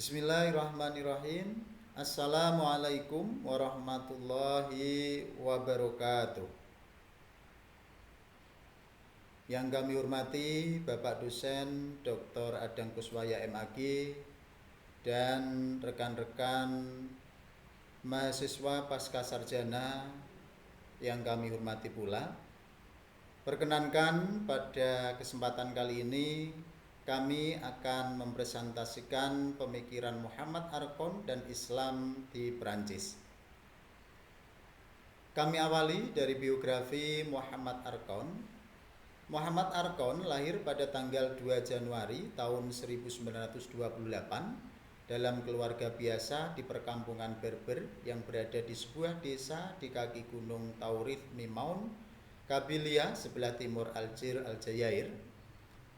Bismillahirrahmanirrahim. Assalamualaikum warahmatullahi wabarakatuh. Yang kami hormati Bapak Dosen Dr. Adang Kuswaya MAG dan rekan-rekan mahasiswa pasca sarjana yang kami hormati pula. Perkenankan pada kesempatan kali ini kami akan mempresentasikan pemikiran Muhammad Archon dan Islam di Perancis. Kami awali dari biografi Muhammad Archon. Muhammad Archon lahir pada tanggal 2 Januari tahun 1928 dalam keluarga biasa di perkampungan Berber yang berada di sebuah desa di kaki gunung Taurith Mimaun, Kabilia, sebelah timur Aljazair.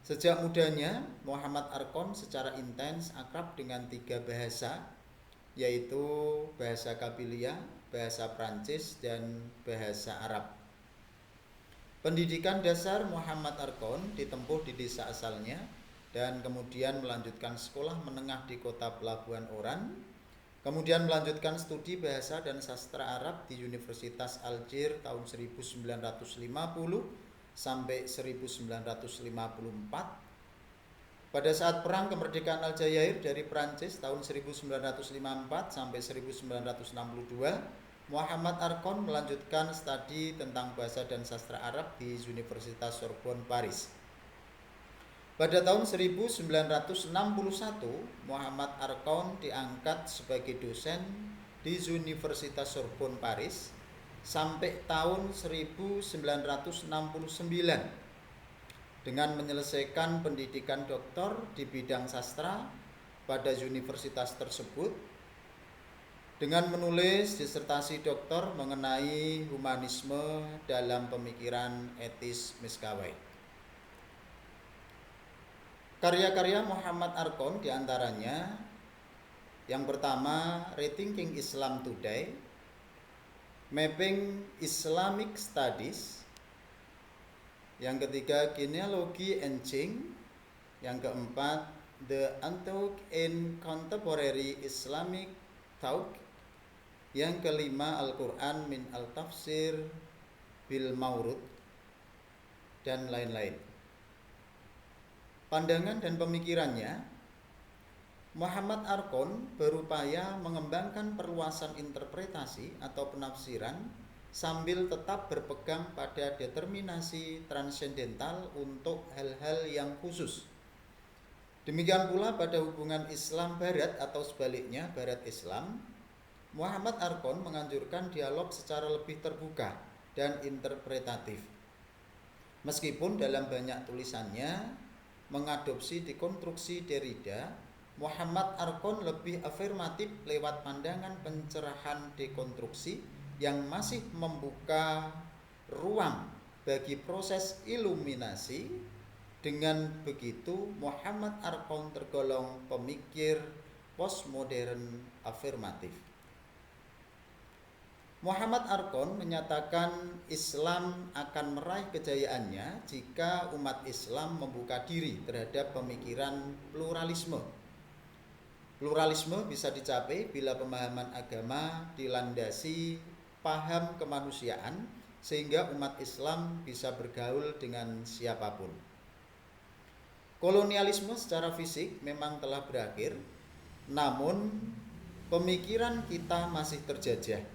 Sejak mudanya, Muhammad Archon secara intens akrab dengan 3 bahasa, yaitu bahasa Kabilia, bahasa Prancis, dan bahasa Arab. Pendidikan dasar Muhammad Archon ditempuh di desa asalnya dan kemudian melanjutkan sekolah menengah di kota Pelabuhan Oran, kemudian melanjutkan studi bahasa dan sastra Arab di Universitas Algier tahun 1950 sampai 1954. Pada saat perang kemerdekaan Aljazair dari Prancis tahun 1954 sampai 1962, Muhammad Archon melanjutkan studi tentang bahasa dan sastra Arab di Universitas Sorbonne Paris. Pada tahun 1961, Muhammad Archon diangkat sebagai dosen di Universitas Sorbonne Paris sampai tahun 1969 dengan menyelesaikan pendidikan doktor di bidang sastra pada universitas tersebut dengan menulis disertasi doktor mengenai humanisme dalam pemikiran etis Miskawai. Karya-karya Muhammad Archon diantaranya yang pertama Rethinking Islam Today, Mapping Islamic Studies, yang ketiga Genealogy and Change, yang keempat The Antioch in Contemporary Islamic Thought, yang kelima Al-Quran min Al-Tafsir bil Maurud, dan lain-lain. Pandangan dan pemikirannya, Muhammad Archon berupaya mengembangkan perluasan interpretasi atau penafsiran sambil tetap berpegang pada determinasi transendental untuk hal-hal yang khusus. Demikian pula pada hubungan Islam Barat atau sebaliknya Barat Islam, Muhammad Archon menganjurkan dialog secara lebih terbuka dan interpretatif. Meskipun dalam banyak tulisannya mengadopsi dekonstruksi Derrida, Muhammad Archon lebih afirmatif lewat pandangan pencerahan dekonstruksi yang masih membuka ruang bagi proses iluminasi. Dengan begitu, Muhammad Archon tergolong pemikir postmodern afirmatif. Muhammad Archon menyatakan Islam akan meraih kejayaannya jika umat Islam membuka diri terhadap pemikiran pluralisme. Pluralisme bisa dicapai bila pemahaman agama dilandasi paham kemanusiaan sehingga umat Islam bisa bergaul dengan siapapun. Kolonialisme secara fisik memang telah berakhir, namun pemikiran kita masih terjajah,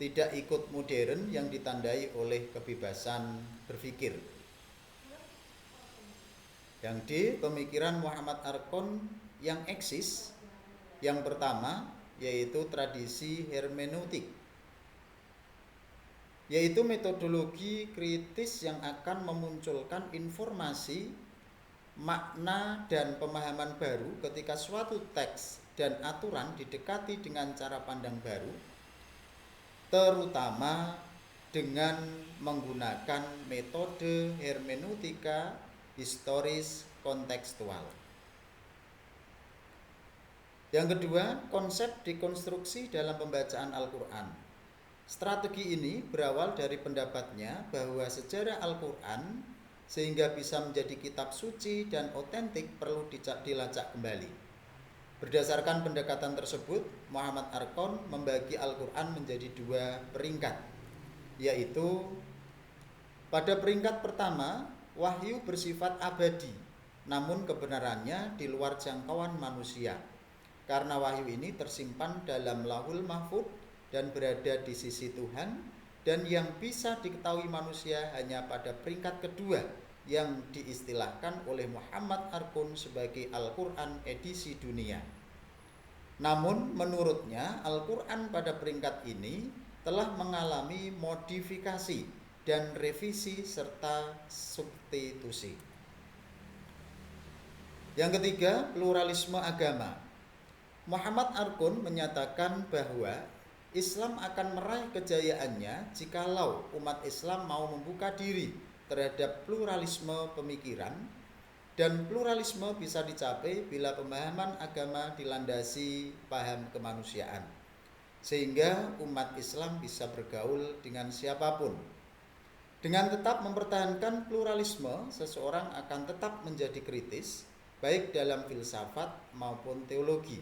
tidak ikut modern yang ditandai oleh kebebasan berpikir. Yang di pemikiran Muhammad Archon yang eksis, yang pertama yaitu tradisi hermeneutik, yaitu metodologi kritis yang akan memunculkan informasi, makna, dan pemahaman baru ketika suatu teks dan aturan didekati dengan cara pandang baru, terutama dengan menggunakan metode hermeneutika historis kontekstual. Yang kedua, konsep dekonstruksi dalam pembacaan Al-Quran. Strategi ini berawal dari pendapatnya bahwa sejarah Al-Quran sehingga bisa menjadi kitab suci dan otentik perlu dilacak kembali. Berdasarkan pendekatan tersebut, Muhammad Arkon membagi Al-Quran menjadi 2 peringkat, yaitu pada peringkat pertama, wahyu bersifat abadi, namun kebenarannya di luar jangkauan manusia. Karena wahyu ini tersimpan dalam Lauhul Mahfudz dan berada di sisi Tuhan, dan yang bisa diketahui manusia hanya pada peringkat kedua yang diistilahkan oleh Muhammad Arkon sebagai Al-Quran edisi dunia. Namun menurutnya Al-Quran pada peringkat ini telah mengalami modifikasi dan revisi serta substitusi. Yang ketiga, pluralisme agama. Muhammad Arkon menyatakan bahwa Islam akan meraih kejayaannya jikalau umat Islam mau membuka diri terhadap pluralisme pemikiran, dan pluralisme bisa dicapai bila pemahaman agama dilandasi paham kemanusiaan, sehingga umat Islam bisa bergaul dengan siapapun. Dengan tetap mempertahankan pluralisme, seseorang akan tetap menjadi kritis, baik dalam filsafat maupun teologi.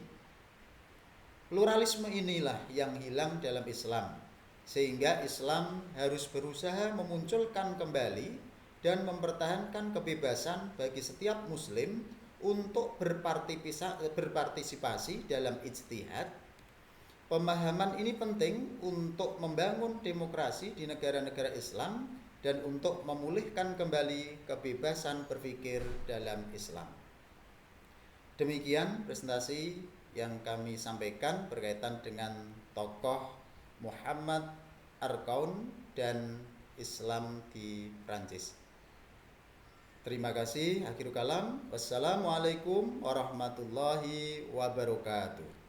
Pluralisme inilah yang hilang dalam Islam, sehingga Islam harus berusaha memunculkan kembali dan mempertahankan kebebasan bagi setiap muslim untuk berpartisipasi dalam ijtihad. Pemahaman ini penting untuk membangun demokrasi di negara-negara Islam dan untuk memulihkan kembali kebebasan berpikir dalam Islam. Demikian presentasi yang kami sampaikan berkaitan dengan tokoh Muhammad Arkon dan Islam di Prancis. Terima kasih. Akhirul kalam. Wassalamualaikum warahmatullahi wabarakatuh.